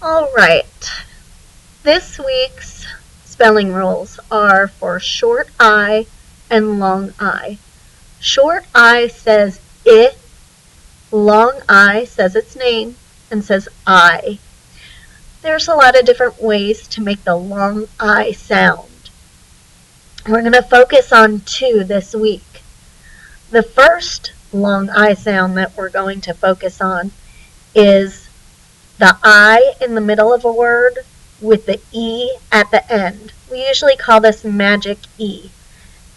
All right. This week's spelling rules are for short I and long I. Short I says I, long I says its name and says I. There's a lot of different ways to make the long I sound. We're going to focus on two this week. The first long I sound that we're going to focus on is the I in the middle of a word with the E at the end. We usually call this magic E.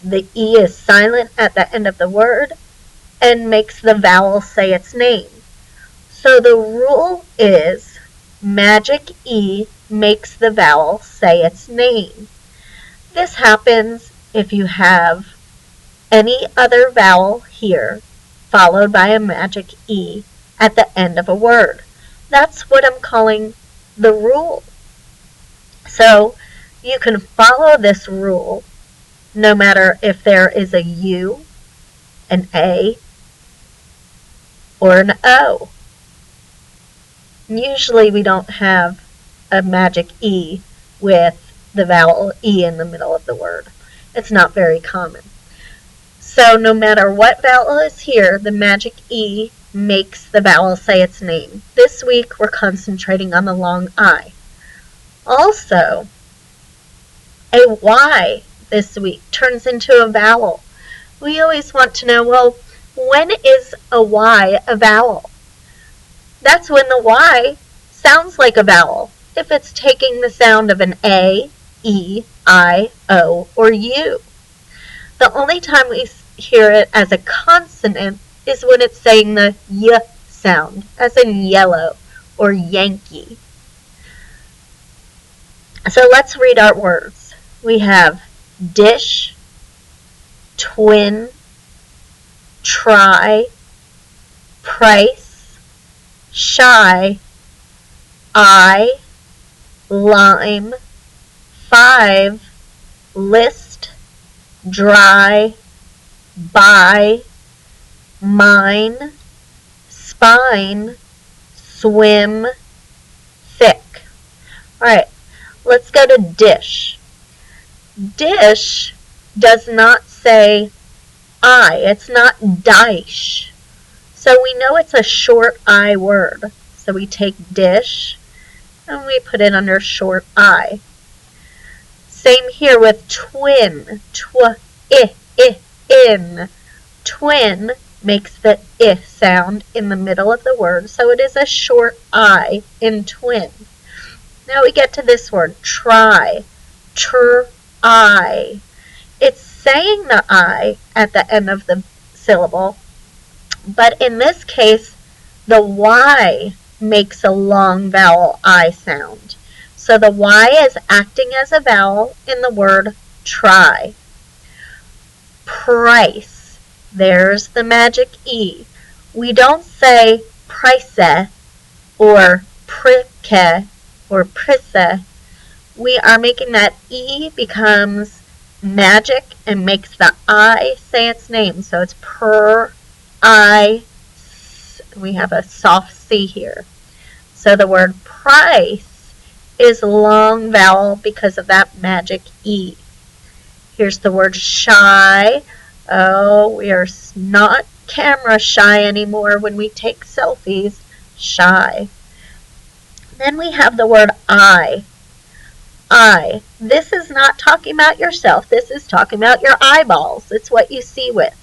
The E is silent at the end of the word and makes the vowel say its name. So the rule is magic E makes the vowel say its name. This happens if you have any other vowel here followed by a magic E at the end of a word. That's what I'm calling the rule. So you can follow this rule no matter if there is a U, an A, or an O. Usually we don't have a magic E with the vowel E in the middle of the word. It's not very common. So no matter what vowel is here, the magic E makes the vowel say its name. This week we're concentrating on the long I. Also, a Y this week turns into a vowel. We always want to know, well, when is a Y a vowel? That's when the Y sounds like a vowel, if it's taking the sound of an A, E, I, O, or U. The only time we hear it as a consonant is when it's saying the Y sound, as in yellow or Yankee. So let's read our words. We have dish, twin, try, price, shy, I, lime, 5, list, dry, buy, mine, spine, swim, thick. Alright, let's go to dish. Dish does not say I, it's not dish. So we know it's a short I word. So we take dish and we put it under short I. Same here with twin. In. Twin makes the I sound in the middle of the word, so it is a short I in twin. Now we get to this word, try. I. It's saying the I at the end of the syllable, but in this case, the Y makes a long vowel I sound. So the Y is acting as a vowel in the word try. Price. There's the magic E. We don't say price or prike or prisse. We are making that E becomes magic and makes the I say its name. So it's per, I, we have a soft C here. So the word price is long vowel because of that magic E. Here's the word shy. Oh, we are not camera shy anymore when we take selfies. Shy. Then we have the word I. I. This is not talking about yourself. This is talking about your eyeballs. It's what you see with.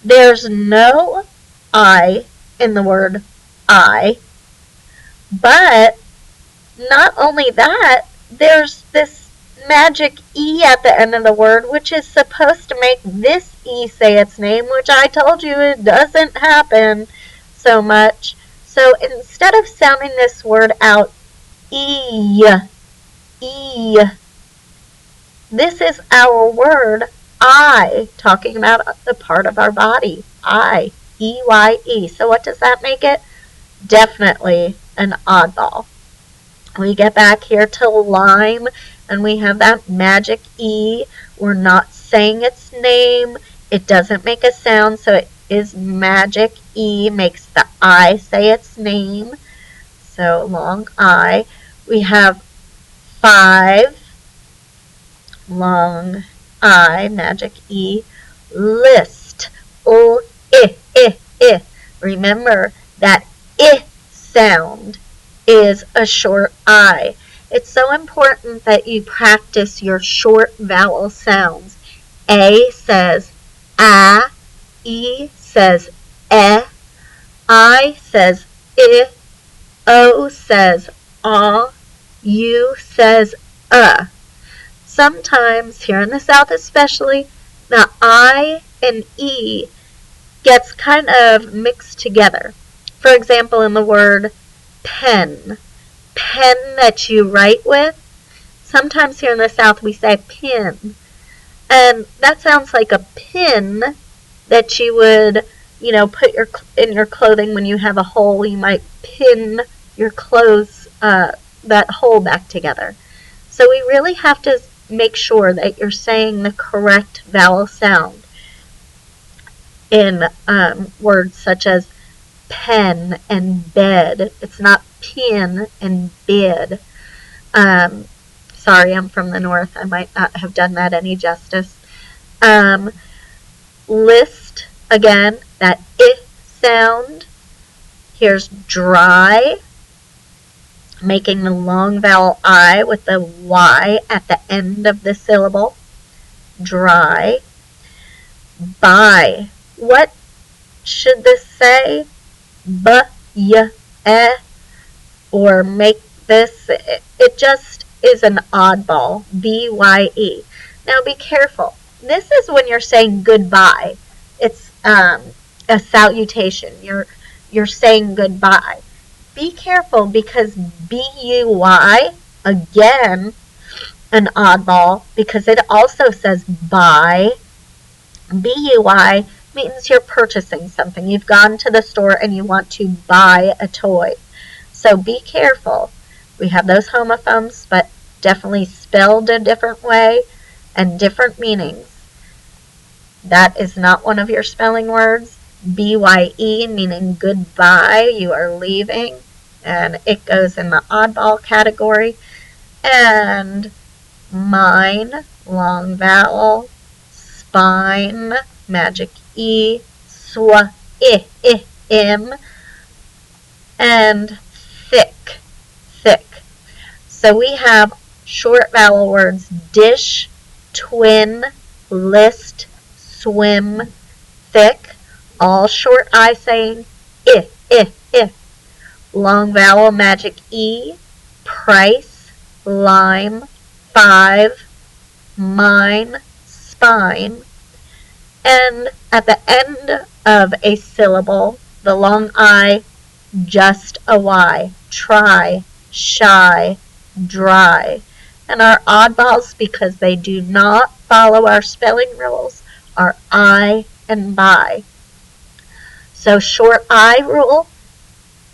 There's no I in the word I. But not only that, there's this magic E at the end of the word, which is supposed to make this E say its name, which I told you it doesn't happen so much. So instead of sounding this word out, E, this is our word, I, talking about the part of our body, I, E-Y-E. So what does that make it? Definitely an oddball. We get back here to lime, and we have that magic E. We're not saying its name. It doesn't make a sound, so it is magic E, makes the I say its name. So long I. We have 5, long I, magic E, list, I. Remember that I sound is a short I. It's so important that you practice your short vowel sounds. A says a, E says I says I, O says U says Sometimes, here in the South especially, the I and E gets kind of mixed together. For example, in the word pen, pen that you write with, sometimes here in the South we say pin. And that sounds like a pin that you would, put in your clothing when you have a hole. You might pin your clothes, that hole back together. So we really have to make sure that you're saying the correct vowel sound in words such as pen and bed. It's not pin and bed. Sorry, I'm from the north. I might not have done that any justice. List, again, that I sound. Here's dry, making the long vowel I with the Y at the end of the syllable. Dry. Buy. What should this say? B, y, e, or make this, it just is an oddball. B-Y-E. Now be careful. This is when you're saying goodbye. It's a salutation. You're saying goodbye. Be careful because B-U-Y, again, an oddball, because it also says buy. B-U-Y means you're purchasing something. You've gone to the store and you want to buy a toy. So be careful. We have those homophones, but definitely spelled a different way and different meanings. That is not one of your spelling words. B-Y-E meaning goodbye, you are leaving, and it goes in the oddball category. And mine, long vowel, spine, magic E, swa, I, im, and thick, thick. So we have short vowel words: dish, twin, list, swim, thick, all short I saying I. Long vowel magic E, price, lime, 5, mine, spine. And at the end of a syllable, the long I, just a Y, try, shy, dry. And our oddballs, because they do not follow our spelling rules, are I and by. So short I rule,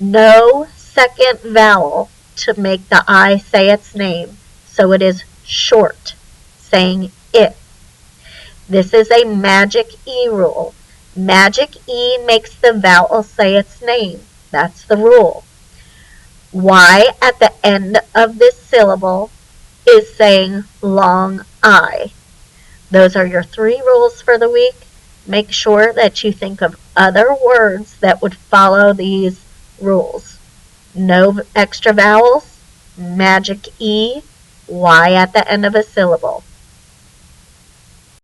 no second vowel to make the I say its name. So it is short, saying it. This is a magic E rule. Magic E makes the vowel say its name. That's the rule. Y at the end of this syllable is saying long I. Those are your 3 rules for the week. Make sure that you think of other words that would follow these rules. No extra vowels, magic E, Y at the end of a syllable.